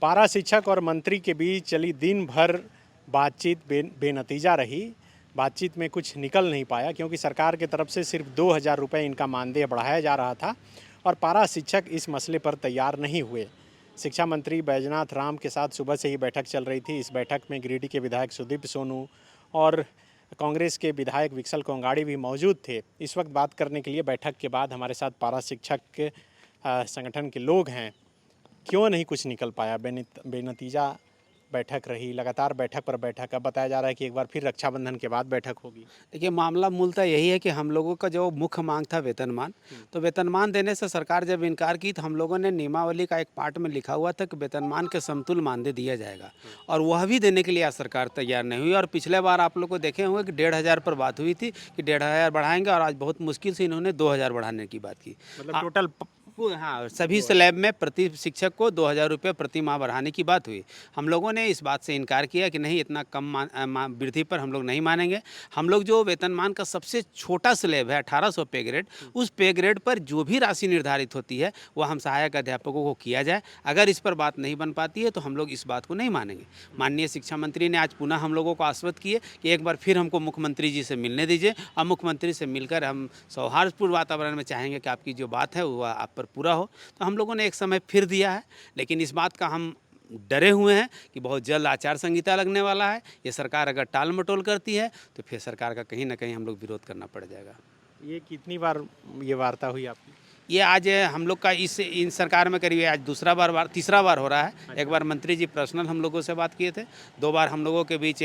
पारा शिक्षक और मंत्री के बीच चली दिन भर बातचीत बेनतीजा रही। बातचीत में कुछ निकल नहीं पाया क्योंकि सरकार की तरफ से सिर्फ 2,000 रुपये इनका मानदेय बढ़ाया जा रहा था और पारा शिक्षक इस मसले पर तैयार नहीं हुए। शिक्षा मंत्री बैजनाथ राम के साथ सुबह से ही बैठक चल रही थी। इस बैठक में गिरिडीह के विधायक सुदीप सोनू और कांग्रेस के विधायक विक्सल कोंगाड़ी भी मौजूद थे। इस वक्त बात करने के लिए बैठक के बाद हमारे साथ पारा शिक्षक के संगठन के लोग हैं। क्यों नहीं कुछ निकल पाया, बेनतीजा बैठक रही, लगातार बैठक पर बैठक। अब बताया जा रहा है कि एक बार फिर रक्षाबंधन के बाद बैठक होगी। देखिए, मामला मूलतः यही है कि हम लोगों का जो मुख्य मांग था वेतनमान, तो वेतनमान देने से सरकार जब इनकार की तो हम लोगों ने नियमावली का एक पार्ट में लिखा हुआ था कि वेतनमान के समतुल्य मानदेय दिया जाएगा और वह भी देने के लिए आज सरकार तैयार नहीं हुई। और पिछले बार आप लोग को देखे होंगे कि 1,500 पर बात हुई थी कि 1,500 बढ़ाएंगे और आज बहुत मुश्किल से इन्होंने 2,000 बढ़ाने की बात की। मतलब टोटल हाँ, सभी स्लैब में प्रति शिक्षक को 2,000 रुपये प्रति माह बढ़ाने की बात हुई। हम लोगों ने इस बात से इनकार किया कि नहीं, इतना कम वृद्धि पर हम लोग नहीं मानेंगे। हम लोग जो वेतनमान का सबसे छोटा स्लैब है 1,800 पे ग्रेड, उस पे ग्रेड पर जो भी राशि निर्धारित होती है वह हम सहायक अध्यापकों को किया जाए। अगर इस पर बात नहीं बन पाती है तो हम लोग इस बात को नहीं मानेंगे। माननीय शिक्षा मंत्री ने आज पुनः हम लोगों को आश्वस्त किए कि एक बार फिर हमको मुख्यमंत्री जी से मिलने दीजिए और मुख्यमंत्री से मिलकर हम सौहार्दपूर्ण वातावरण में चाहेंगे कि आपकी जो बात है वह आप पर पूरा हो। तो हम लोगों ने एक समय फिर दिया है, लेकिन इस बात का हम डरे हुए हैं कि बहुत जल्द आचार संहिता लगने वाला है। ये सरकार अगर टाल मटोल करती है तो फिर सरकार का कहीं ना कहीं हम लोग विरोध करना पड़ जाएगा। ये कितनी बार ये वार्ता हुई आपकी? ये आज हम लोग का इन सरकार में करीब आज तीसरा बार हो रहा है। एक बार मंत्री जी पर्सनल हम लोगों से बात किए थे, 2 बार हम लोगों के बीच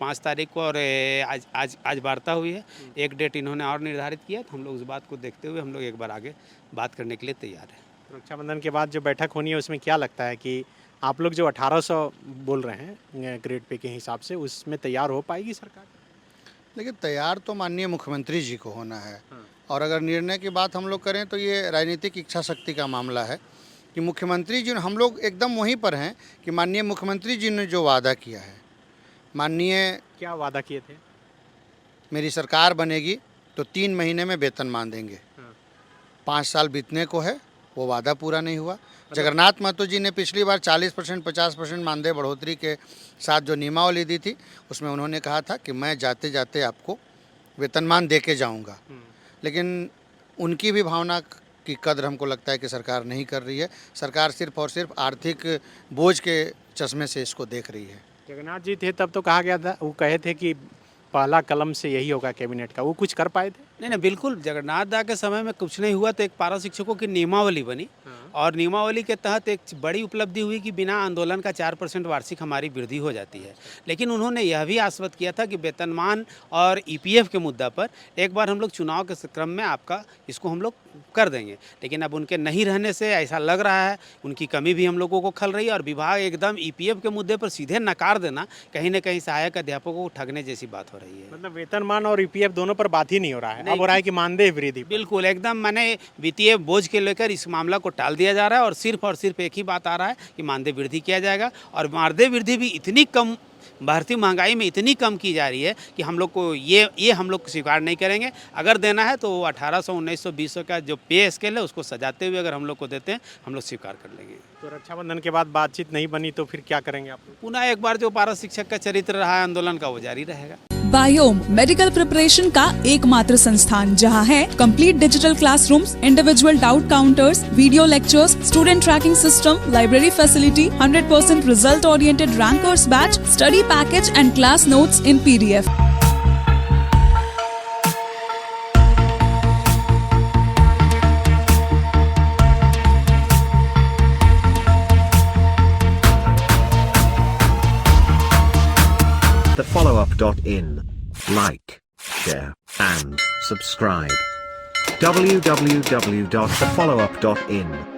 5 तारीख को और आज वार्ता हुई है। एक डेट इन्होंने और निर्धारित किया, तो हम लोग उस बात को देखते हुए हम लोग एक बार आगे बात करने के लिए तैयार है। रक्षाबंधन के बाद जो बैठक होनी है उसमें क्या लगता है कि आप लोग जो 1,800 बोल रहे हैं ग्रेड पे के हिसाब से, उसमें तैयार हो पाएगी सरकार? देखिए, तैयार तो माननीय मुख्यमंत्री जी को होना है। और अगर निर्णय की बात हम लोग करें तो ये राजनीतिक इच्छा शक्ति का मामला है कि मुख्यमंत्री जी, हम लोग एकदम वहीं पर हैं कि माननीय मुख्यमंत्री जी ने जो वादा किया है, क्या वादा किए थे? मेरी सरकार बनेगी तो 3 महीने में वेतनमान देंगे। 5 साल बीतने को है, वो वादा पूरा नहीं हुआ। जगन्नाथ महतो जी ने पिछली बार 40% 50% मानदेय बढ़ोतरी के साथ जो नियमावली दी थी, उसमें उन्होंने कहा था कि मैं जाते जाते आपको वेतनमान दे के जाऊँगा। लेकिन उनकी भी भावना की कद्र हमको लगता है कि सरकार नहीं कर रही है। सरकार सिर्फ और सिर्फ आर्थिक बोझ के चश्मे से इसको देख रही है। जगन्नाथ जी थे तब तो कहा गया था, वो कहे थे कि पहला कलम से यही होगा कैबिनेट का। वो कुछ कर पाए थे? नहीं, बिल्कुल जगन्नाथ दा के समय में कुछ नहीं हुआ तो एक पारा शिक्षकों की नियमावली बनी और नियमावली के तहत एक बड़ी उपलब्धि हुई कि बिना आंदोलन का 4% वार्षिक हमारी वृद्धि हो जाती है। लेकिन उन्होंने यह भी आश्वस्त किया था कि वेतनमान और ईपीएफ के मुद्दा पर एक बार हम लोग चुनाव के क्रम में आपका इसको हम लोग कर देंगे। लेकिन अब उनके नहीं रहने से ऐसा लग रहा है, उनकी कमी भी हम लोगों को खल रही है और विभाग एकदम ईपीएफ के मुद्दे पर सीधे नकार देना कहीं ना कहीं सहायक अध्यापकों को ठगने जैसी बात हो रही है। मतलब वेतनमान और ईपीएफ दोनों पर बात ही नहीं हो रहा है, अब हो रहा है कि मानदेय वृद्धि। बिल्कुल एकदम, मैंने वित्तीय बोझ के लेकर इस मामला को टाल दिया जा रहा है और सिर्फ एक ही बात आ रहा है कि मानदेय वृद्धि किया जाएगा। और मानदेय वृद्धि भी इतनी कम, भारतीय महंगाई में इतनी कम की जा रही है कि हम लोग को ये हम लोग स्वीकार नहीं करेंगे। अगर देना है तो 1,800, 1,900, 200 का जो पे स्केल है उसको सजाते हुए अगर हम लोग को देते हैं, हम लोग स्वीकार कर लेंगे। तो रक्षाबंधन के बाद बातचीत नहीं बनी तो फिर क्या करेंगे आप लोग? पुनः एक बार जो पारा शिक्षक का चरित्र रहा है आंदोलन का, वो जारी रहेगा। बायोम मेडिकल प्रिपरेशन का एकमात्र संस्थान जहां है complete digital classrooms, individual doubt counters, video lectures, student tracking system, library facility, 100% result oriented rankers batch, study package and class notes in PDF। thefollowup.in. Like, share, and subscribe. www.thefollowup.in